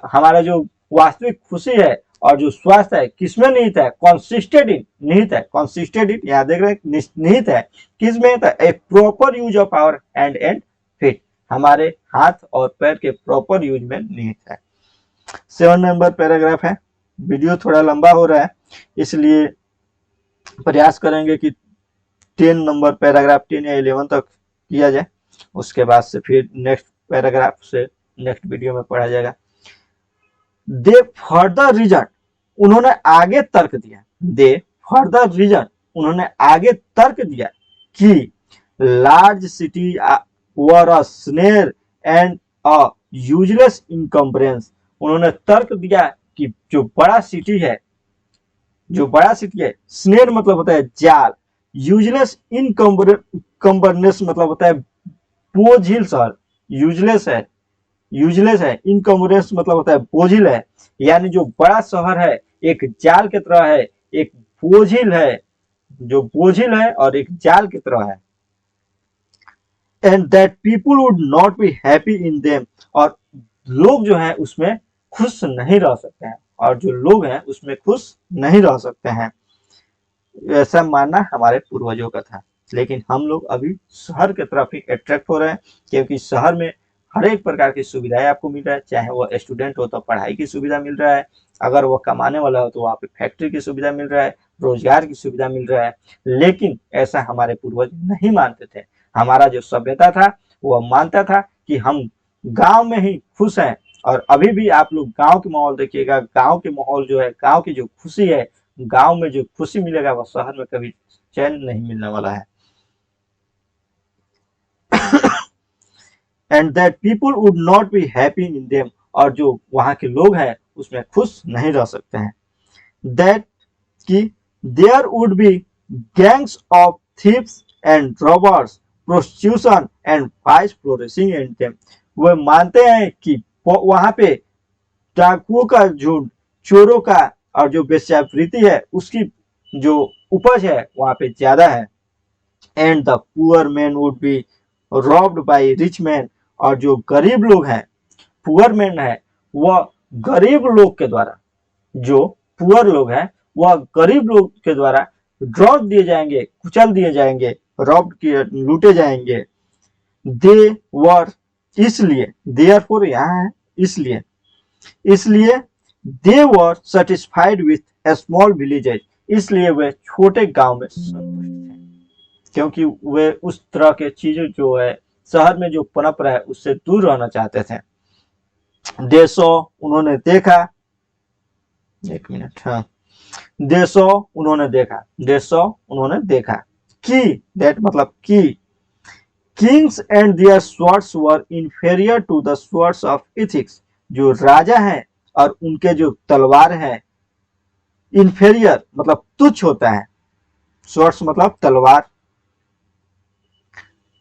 हमारा जो वास्तविक खुशी है और जो स्वास्थ्य है किसमें निहित है? निहित है, यहाँ देख रहे हैं निहित है, किसमें? A proper use of our hand and feet, हमारे हाथ और पैर के प्रॉपर यूज में निहित है। 7 नंबर पैराग्राफ है। वीडियो थोड़ा लंबा हो रहा है इसलिए प्रयास करेंगे कि 10 नंबर पैराग्राफ 10 या 11 तक किया जाए, उसके बाद से फिर नेक्स्ट पैराग्राफ से नेक्स्ट वीडियो में पढ़ा जाएगा। दे फर्दर रीजन, उन्होंने आगे तर्क दिया, दे फर्दर रीजन, उन्होंने आगे तर्क दिया कि large city were a snare and a useless encumbrance, उन्होंने तर्क दिया कि जो बड़ा सिटी है, स्नेर मतलब होता है जाल, यूजलेस इनकम्बरनेस मतलब होता है बोझिल शहर, यूजलेस है, इनकम्बरेंस मतलब होता है बोझिल है, यानी जो बड़ा शहर है एक जाल की तरह है, एक बोझिल है, जो बोझिल है और एक जाल की तरह है। And that people would not be happy in them, और लोग जो है उसमें खुश नहीं रह सकते हैं, और जो लोग हैं उसमें खुश नहीं रह सकते हैं। ऐसा मानना हमारे पूर्वजों का था, लेकिन हम लोग अभी शहर की तरफ ही अट्रैक्ट हो रहे हैं, क्योंकि शहर में हर एक प्रकार की सुविधाएं आपको मिल रहा है। चाहे वो स्टूडेंट हो तो पढ़ाई की सुविधा मिल रहा है, अगर वो कमाने वाला हो तो वहाँ पे फैक्ट्री की सुविधा मिल रहा है, रोजगार की सुविधा मिल रहा है। लेकिन ऐसा हमारे पूर्वज नहीं मानते थे। हमारा जो सभ्यता था वह मानता था कि हम गांव में ही खुश हैं, और अभी भी आप लोग गांव के माहौल देखिएगा, गांव के माहौल जो है, गांव की जो खुशी है, गांव में जो खुशी मिलेगा वो शहर में कभी चैन नहीं मिलने वाला है। And that people would not be happy in them, और जो वहां के लोग हैं उसमें खुश नहीं रह सकते हैं। दैट कि there would be gangs of thieves and robbers, prostitution and vice flourishing in them, वे मानते हैं कि वहां पे डाकुओं का झुंड, चोरों का और जो वेश्यावृत्ति है उसकी जो उपज है वहां पे ज्यादा है। And the poor man would be robbed by rich man, और जो गरीब लोग हैं, पुअर मैन है, वह गरीब लोग के द्वारा, जो पुअर लोग हैं वह गरीब लोग के द्वारा ड्रॉप दिए जाएंगे, कुचल दिए जाएंगे, रॉब्ड किए, लूटे जाएंगे। दे वर, इसलिए, देयरफॉर यहाँ है इसलिए, इसलिए they were satisfied with a small villages, इसलिए वे छोटे गांव में संतुष्ट थे, क्योंकि वे उस तरह के चीजें जो है शहर में जो पनप रहा है उससे दूर रहना चाहते थे। देशो, उन्होंने देखा, एक मिनट, हाँ, देशो उन्होंने देखा, देशो उन्होंने देखा कि, दैट मतलब कि, kings and their swords were inferior to the swords of ethics, जो राजा हैं और उनके जो तलवार हैं, इंफीरियर मतलब तुच्छ होता है, स्वर्ड्स मतलब तलवार,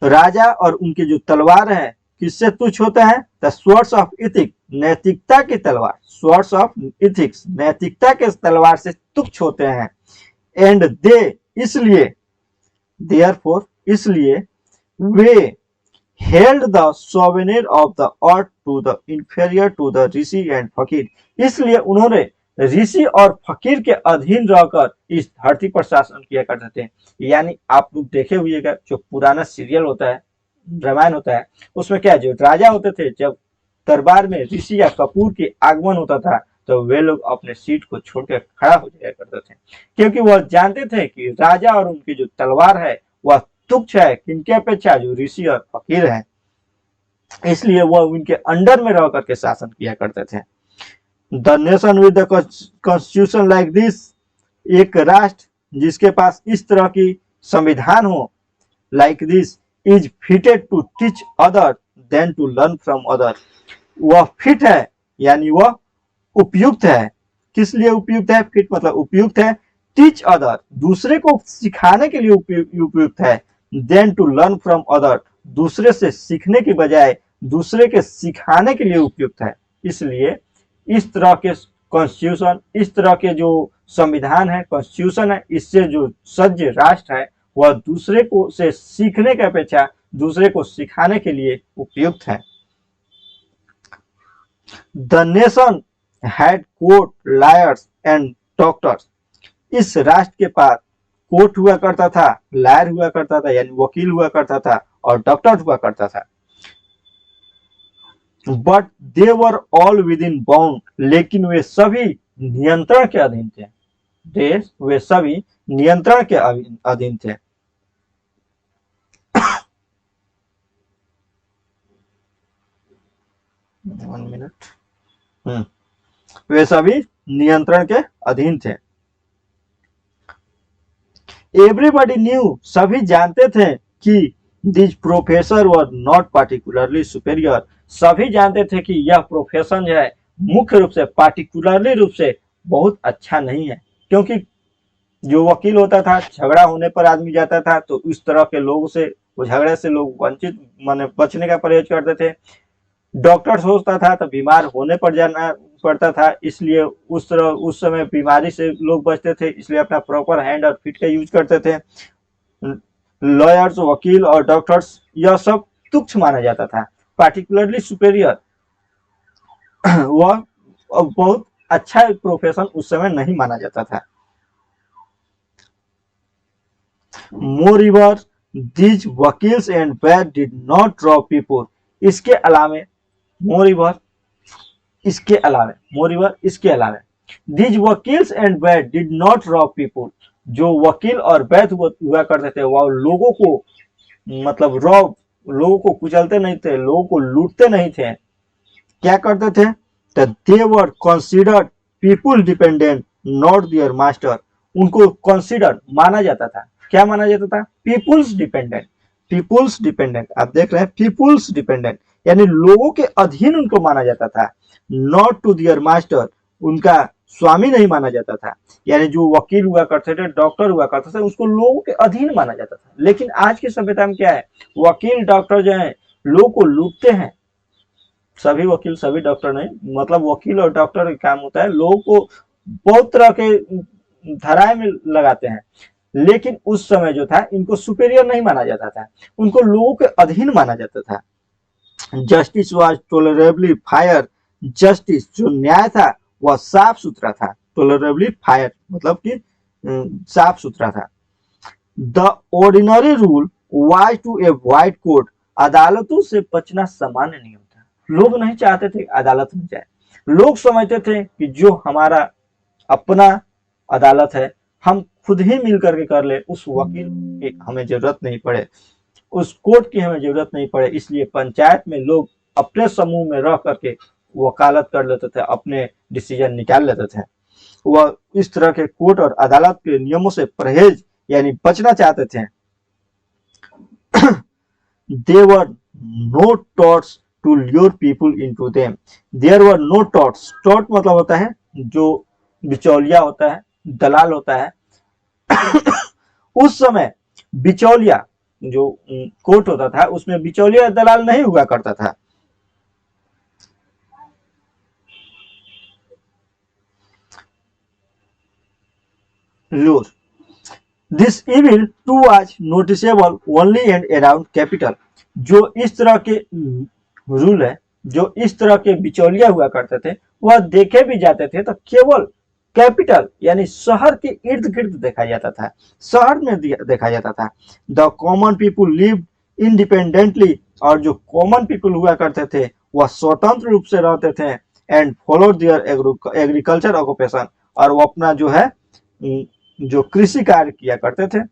राजा और उनके जो तलवार है किससे तुच्छ होता है? द स्वर्ड्स ऑफ इथिक, नैतिकता की तलवार, स्वर्ड्स ऑफ इथिक्स, नैतिकता के तलवार से तुच्छ होते हैं। एंड दे, इसलिए, देयरफॉर, इसलिए, वे हेल्ड द सोवेनियर of the earth to the inferior to the rishi and fakir, इसलिए उन्होंने ऋषि और फकीर के अधीन रहकर इस धरती पर शासन किया करते थे। यानी आप लोग देखे हुएगा जो पुराना सीरियल होता है, रामायण होता है, उसमें क्या जो राजा होते थे, जब दरबार में ऋषि या कपूर के आगमन होता था तो वे लोग अपने सीट को छोड़कर खड़ा हो जाया करते थे, क्योंकि वह जानते थे कि राजा और उनकी जो तलवार है वह तुच्छ है किनके अपेक्षा, जो ऋषि और फकीर है, इसलिए वह उनके अंडर में रह करके शासन किया करते थे। The nation with the constitution like this, एक राष्ट्र जिसके पास इस तरह की संविधान हो, like this, is fitted to teach other than to learn from other, वह फिट है यानी वह उपयुक्त है, किस लिए उपयुक्त है? फिट मतलब उपयुक्त है, टीच अदर, दूसरे को सिखाने के लिए उपयुक्त है, then to learn from other, दूसरे से सीखने की बजाय दूसरे के सिखाने के लिए उपयुक्त है। इसलिए इस तरह के कॉन्स्टिट्यूशन, इस तरह के जो संविधान है, कॉन्स्टिट्यूशन है, इससे जो सज्ज राष्ट्र है वह दूसरे को से सीखने की अपेक्षा दूसरे को सिखाने के लिए उपयुक्त है। The nation had court, lawyers and doctors, इस राष्ट्र के पास कोर्ट हुआ करता था, लायर हुआ करता था यानी वकील हुआ करता था, और डॉक्टर हुआ करता था। But they were all with in bound, लेकिन वे सभी नियंत्रण के अधीन थे, वे सभी नियंत्रण के अधीन थे। वे सभी नियंत्रण के अधीन थे। एवरीबॉडी न्यू, सभी जानते थे कि this professor were not particularly superior, सभी जानते थे कि यह प्रोफेशन जो है मुख्य रूप से, पार्टिकुलरली रूप से बहुत अच्छा नहीं है, क्योंकि जो वकील होता था, झगड़ा होने पर आदमी जाता था तो उस तरह के लोगों से, झगड़े से लोग वंचित माने बचने का प्रयास करते थे। डॉक्टर सोचता था तो बीमार होने पर जाना पड़ता था, इसलिए उस समय बीमारी से लोग बचते थे, इसलिए अपना प्रॉपर हैंड और फीट का यूज करते थे। लॉयर्स, वकील और डॉक्टर्स, यह सब तुच्छ माना जाता था। पार्टिकुलरली सुपेरियर, वह बहुत अच्छा प्रोफेशन उस समय नहीं माना जाता था। Moreover these vakils and vaid did not draw people, इसके अलावे मोरीवर, इसके अलावे, मोरीवर इसके अलावे, these vakils and vaid did not draw people, जो वकील और वैध हुआ करते थे वह लोगों को मतलब रॉब, लोगों को कुचलते नहीं थे, लोगों को लूटते नहीं थे, क्या करते थे? They were considered people dependent not their master, उनको कंसीडर माना जाता था, क्या माना जाता था? पीपुल्स डिपेंडेंट, पीपुल्स डिपेंडेंट, आप देख रहे हैं पीपुल्स डिपेंडेंट यानी लोगों के अधीन उनको माना जाता था, नॉट टू देयर मास्टर, उनका स्वामी नहीं माना जाता था, यानी जो वकील हुआ करते थे, डॉक्टर हुआ करते थे, उसको लोगों के अधीन माना जाता था। लेकिन आज की सभ्यता में क्या है? वकील डॉक्टर जो है लोगों को लूटते हैं, सभी वकील सभी डॉक्टर नहीं, मतलब वकील और डॉक्टर का काम होता है लोगों को बहुत तरह के धाराएं में लगाते हैं, लेकिन उस समय जो था इनको सुपेरियर नहीं माना जाता था, उनको लोगों के अधीन माना जाता था। जस्टिस वॉज टोलरेबली फायर, जस्टिस जो न्याय था वह साफ सुथरा था, टोलरेबली फायर मतलब कि साफ सुथरा था। The ordinary rule was to avoid court, अदालतों से बचना सामान्य नियम था। लोग नहीं चाहते थे अदालत में जाए, लोग समझते थे कि जो हमारा अपना अदालत है हम खुद ही मिल करके कर ले, उस वकील की हमें जरूरत नहीं पड़े, उस कोर्ट की हमें जरूरत नहीं पड़े। इसलिए पंचायत में लोग अपने समूह में रह करके वकालत कर लेते थे, अपने डिसीजन निकाल लेते थे। वह इस तरह के कोर्ट और अदालत के नियमों से परहेज यानी बचना चाहते थे। There were no torts to lure people into them. There were no torts. Tort मतलब होता है जो बिचौलिया होता है, दलाल होता है। उस समय बिचौलिया जो कोर्ट होता था उसमें बिचौलिया दलाल नहीं हुआ करता था। Lure. This evil too was noticeable only and around capital. जो इस तरह के रूल है, जो इस तरह के बिचौलिया हुआ करते थे, वह देखे भी जाते थे तो केवल कैपिटल यानी शहर के इर्द गिर्द देखा जाता था, शहर में देखा जाता था। The common people live independently, और जो कॉमन पीपुल हुआ करते थे वह स्वतंत्र रूप से रहते थे। And follow their agriculture occupation, और वो अपना जो है जो कृषि कार्य किया करते थे।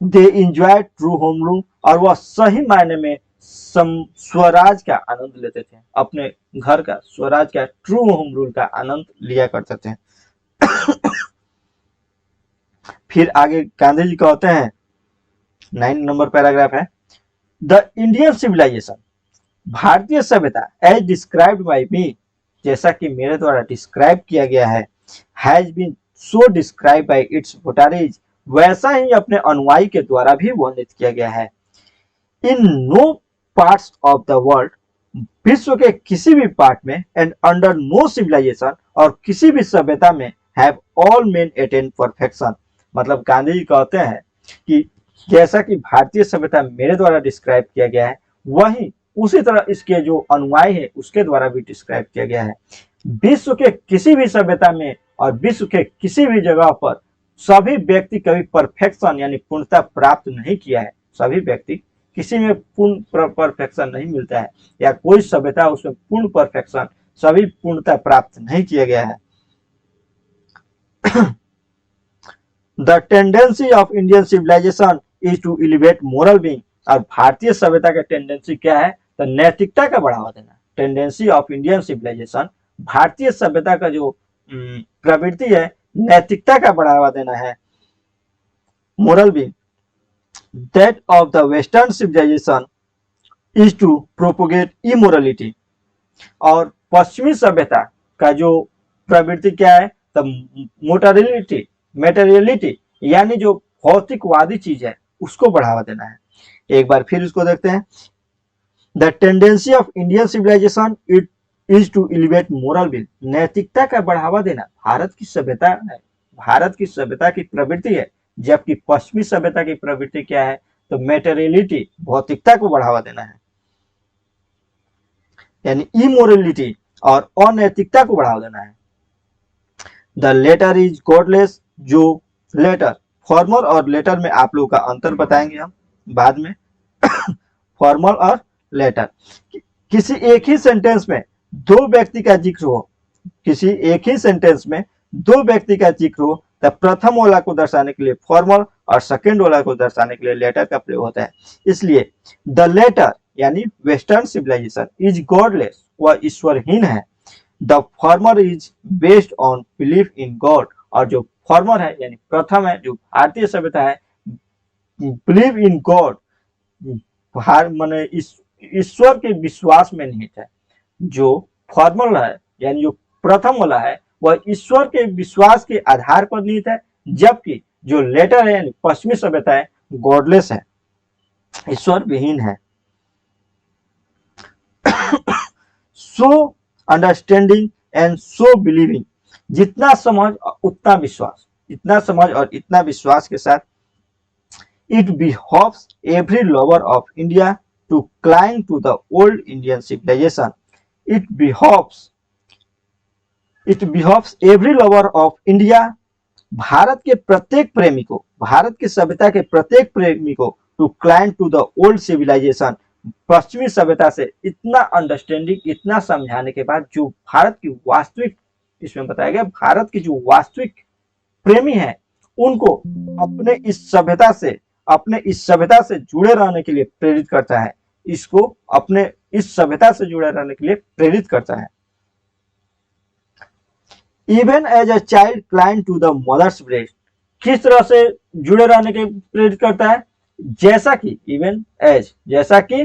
They enjoy true home rule, और वह सही मायने में स्वराज का आनंद लेते थे, अपने घर का स्वराज का ट्रू होम रूल का आनंद लिया करते थे। फिर आगे गांधी जी कहते हैं 9 नंबर पैराग्राफ है, द इंडियन सिविलाइजेशन, भारतीय सभ्यता एज डिस्क्राइब्ड बाय मी, जैसा कि मेरे द्वारा डिस्क्राइब किया गया है, has been so describe by its votaries, वैसा ही अपने अनुयायी के द्वारा भी वर्णित किया गया है। In no parts of the world, विश्व के किसी भी पार्ट में, एंड अंडर नो सिविलाइजेशन, और किसी भी सभ्यता में, have all main attain perfection. मतलब गांधी जी कहते हैं कि जैसा कि भारतीय सभ्यता मेरे द्वारा डिस्क्राइब किया गया है, वही उसी तरह इसके जो अनुयायी है उसके द्वारा भी डिस्क्राइब किया गया है। विश्व के किसी भी सभ्यता में और विश्व के किसी भी जगह पर सभी व्यक्ति कभी परफेक्शन यानी पूर्णता प्राप्त नहीं किया है, सभी व्यक्ति किसी में पूर्ण परफेक्शन नहीं मिलता है, या कोई सभ्यता उसमें पूर्ण परफेक्शन सभी पूर्णता प्राप्त नहीं किया गया है। The tendency of Indian civilisation is to elevate moral being, और भारतीय सभ्यता का टेंडेंसी क्या है, तो नैतिकता का बढ़ावा देना। टेंडेंसी ऑफ इंडियन सिविलाइजेशन, भारतीय सभ्यता का जो प्रवृत्ति है नैतिकता का बढ़ावा देना है, moral being. That of the western civilisation is to propagate immorality, और पश्चिमी सभ्यता का जो प्रवृत्ति क्या है, तो मोटरिलिटी मेटेरियलिटी यानी जो भौतिकवादी चीज है उसको बढ़ावा देना है। एक बार फिर इसको देखते हैं, the tendency of Indian civilisation it is to elevate moral bill, नैतिकता का बढ़ावा देना भारत की सभ्यता है, भारत की सभ्यता की प्रवृत्ति है, जबकि पश्चिमी सभ्यता की प्रवृत्ति क्या है, तो मेटेरियलिटी भौतिकता को बढ़ावा देना है, यानी इमोरलिटी और अनैतिकता को बढ़ावा देना है। द लेटर इज गॉडलेस, जो लेटर, फॉर्मल और लेटर में आप लोगों का अंतर बताएंगे हम बाद में। फॉर्मल और लेटर, किसी एक ही सेंटेंस में दो व्यक्ति का जिक्र हो, किसी एक ही सेंटेंस में दो व्यक्ति का जिक्र हो, तब प्रथम वाला को दर्शाने के लिए फॉर्मल और सेकंड वाला को दर्शाने के लिए लेटर का प्रयोग होता है। इसलिए द लेटर यानी वेस्टर्न सिविलाइजेशन इज गॉडलेस, वह ईश्वरहीन है। The former is based on belief in God, और जो फॉर्मर है यानी प्रथम है जो भारतीय सभ्यता है, बिलीव इन गॉड माने ईश्वर के विश्वास में निहित है। जो फॉर्मल है यानी जो प्रथम वाला है वह ईश्वर के विश्वास के आधार पर निहित है, जबकि जो लेटर है यानी पश्चिमी सभ्यता है गॉडलेस है, ईश्वर विहीन है। So understanding and so believing. जितना समझ उतना विश्वास, इतना समझ और इतना विश्वास के साथ it behoves every lover of India to cling to the old Indian civilization. It behoves every lover of India, Bharat के प्रत्येक प्रेमी को, भारत की सभ्यता के प्रत्येक प्रेमी को to climb to the old civilisation, पश्चिमी सभ्यता से इतना अंडरस्टैंडिंग, इतना समझाने के बाद जो भारत की वास्तविक, इसमें बताया गया भारत की जो वास्तविक प्रेमी है उनको अपने इस सभ्यता से जुड़े रहने के लिए प्रेरित करता है, इसको अपने इस सभ्यता से जुड़े रहने के लिए प्रेरित करता है। Even as a child climb to the mother's breast, किस तरह से जुड़े रहने के प्रेरित करता है, जैसा कि इवन एज, जैसा कि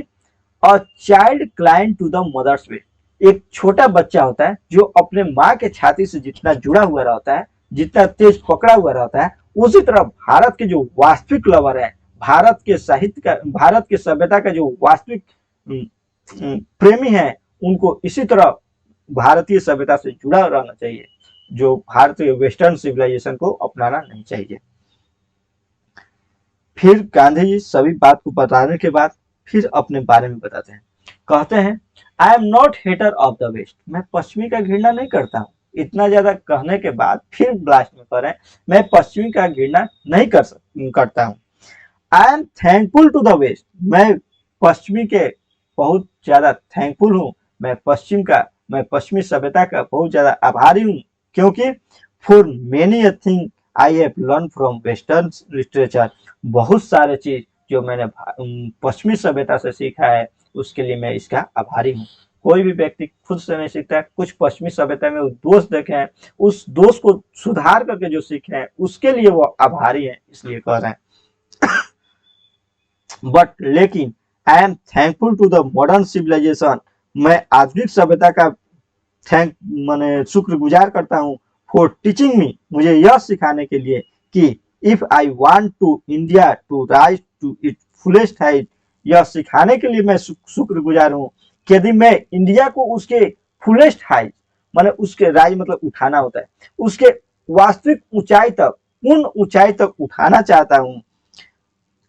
a child climb to the mother's breast, एक छोटा बच्चा होता है जो अपने माँ के छाती से जितना जुड़ा हुआ रहता है, जितना तेज पकड़ा हुआ रहता है, उसी तरह भारत के जो वास्तविक लवर है, भारत के साहित्य का, भारत के सभ्यता का जो वास्तविक प्रेमी है, उनको इसी तरह भारतीय सभ्यता से जुड़ा रहना चाहिए, जो भारतीय वेस्टर्न सिविलाइजेशन को अपनाना नहीं चाहिए। फिर गांधी जी सभी बात को बताने के बाद फिर अपने बारे में बताते हैं, कहते हैं I am not hater of the west, मैं पश्चिमी का घृणा नहीं करता हूँ। इतना ज्यादा कहने के बाद फिर ब्लास्ट में करें, मैं पश्चिमी का घृणा नहीं करता हूँ। I am thankful to the west, मैं पश्चिमी के बहुत ज्यादा थैंकफुल हूँ, मैं पश्चिमी सभ्यता का बहुत ज्यादा आभारी हूँ, क्योंकि for many a thing I have learn from western literature, बहुत सारे चीज जो मैंने पश्चिमी सभ्यता से सीखा है उसके लिए मैं इसका आभारी हूँ। कोई भी व्यक्ति खुद से नहीं सीखता है, कुछ पश्चिमी सभ्यता में दोष देखे हैं, उस दोष को सुधार करके जो सीखे हैं उसके लिए वो आभारी है, इसलिए कह रहे हैं। बट लेकिन I am thankful to the modern civilisation, मैं आधुनिक सभ्यता का माने शुक्रगुजार करता हूँ, फॉर टीचिंग मी, मुझे यह सिखाने के लिए कि if I want to India to rise to it fullest height, यह सिखाने के लिए मैं शुक्रगुजार हूँ कि यदि मैं इंडिया को उसके फुलेस्ट हाइट, माने उसके राइज मतलब उठाना होता है, उसके वास्तविक ऊंचाई तक, पूर्ण ऊंचाई तक उठाना चाहता हूँ।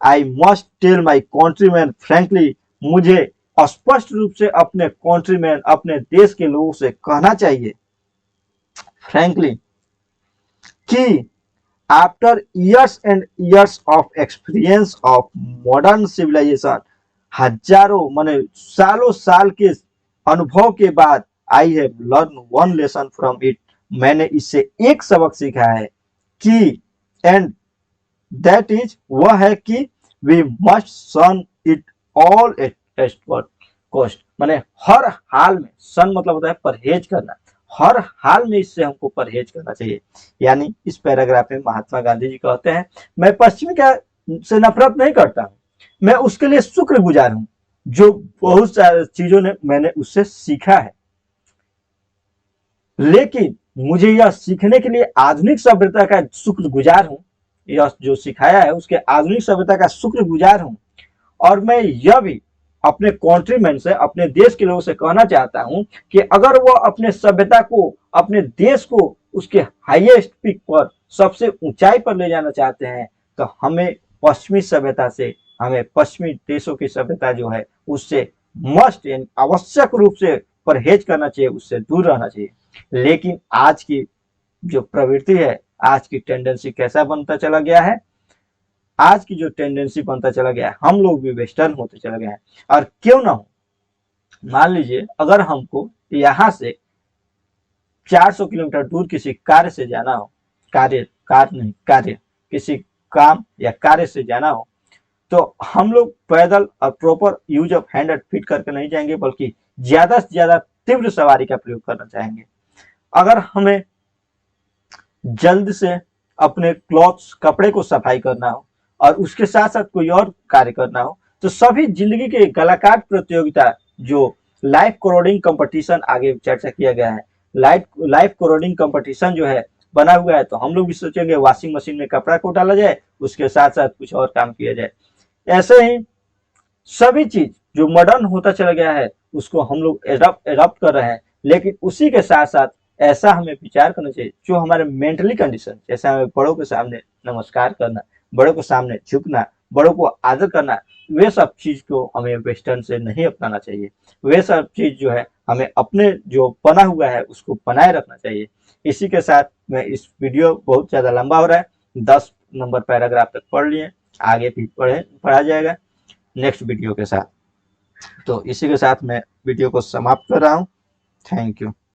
I must tell my countryman frankly, मुझे स्पष्ट रूप से अपने कंट्रीमैन, अपने देश के लोगों से कहना चाहिए फ्रैंकली कि after years and years of experience of modern civilisation, हजारों माने सालों साल के अनुभव के बाद I have learn one lesson from it, मैंने इससे एक सबक सीखा है कि, एंड दैट इज, वह है कि we must shun it all at cost, माने हर हाल में, सन मतलब होता है परहेज करना, हर हाल में इससे हमको परहेज करना चाहिए। यानी इस पैराग्राफ में महात्मा गांधी जी कहते हैं मैं पश्चिमी का से नफरत नहीं करता हूँ, मैं उसके लिए शुक्रगुजार हूँ जो बहुत सारी चीजों ने मैंने उससे सीखा है, लेकिन मुझे यह सीखने के लिए आधुनिक सभ्यता का शुक्रगुजार हूँ, यह जो सिखाया है उसके आधुनिक सभ्यता का शुक्रगुजार हूँ। और मैं यह भी अपने कंट्रीमैन से, अपने देश के लोगों से कहना चाहता हूं कि अगर वह अपने सभ्यता को, अपने देश को उसके हाईएस्ट पीक पर, सबसे ऊंचाई पर ले जाना चाहते हैं, तो हमें पश्चिमी सभ्यता से, हमें पश्चिमी देशों की सभ्यता जो है उससे मस्ट यानी आवश्यक रूप से परहेज करना चाहिए, उससे दूर रहना चाहिए। लेकिन आज की जो प्रवृत्ति है, आज की टेंडेंसी कैसा बनता चला गया है, आज की जो टेंडेंसी बनता चला गया है, हम लोग भी वेस्टर्न होते चले गए हैं। और क्यों ना हो, मान लीजिए अगर हमको यहाँ से 400 किलोमीटर दूर किसी कार्य से जाना हो, कार्य किसी काम या कार्य से जाना हो, तो हम लोग पैदल और proper use of hand and feet करके नहीं जाएंगे, बल्कि ज्यादा से ज्यादा तीव्र सवारी का प्रयोग करना चाहेंगे। अगर हमें जल्द से अपने क्लॉथ्स, कपड़े को सफाई करना हो और उसके साथ साथ कोई और कार्य करना हो, तो सभी जिंदगी के कलाकार प्रतियोगिता, जो लाइफ कोरोडिंग कंपटीशन आगे चर्चा किया गया है, लाइफ कोरोडिंग कंपटीशन जो है बना हुआ है, तो हम लोग भी सोचेंगे वॉशिंग मशीन में कपड़ा को डाला जाए, उसके साथ साथ कुछ और काम किया जाए। ऐसे ही सभी चीज जो मॉडर्न होता चला गया है उसको हम लोग एडॉप्ट कर रहे हैं, लेकिन उसी के साथ साथ ऐसा हमें विचार करना चाहिए जो हमारे मेंटली कंडीशन, जैसे हमें बड़ों के सामने नमस्कार करना, बड़ों के सामने झुकना, बड़ों को आदर करना, वे सब चीज को हमें वेस्टर्न से नहीं अपनाना चाहिए। वे सब चीज जो है हमें अपने जो बना हुआ है उसको बनाए रखना चाहिए। इसी के साथ मैं इस वीडियो बहुत ज्यादा लंबा हो रहा है, 10 नंबर पैराग्राफ तक पढ़ लिए, आगे भी पढ़ा जाएगा नेक्स्ट वीडियो के साथ। तो इसी के साथ मैं वीडियो को समाप्त कर रहा हूँ। Thank you.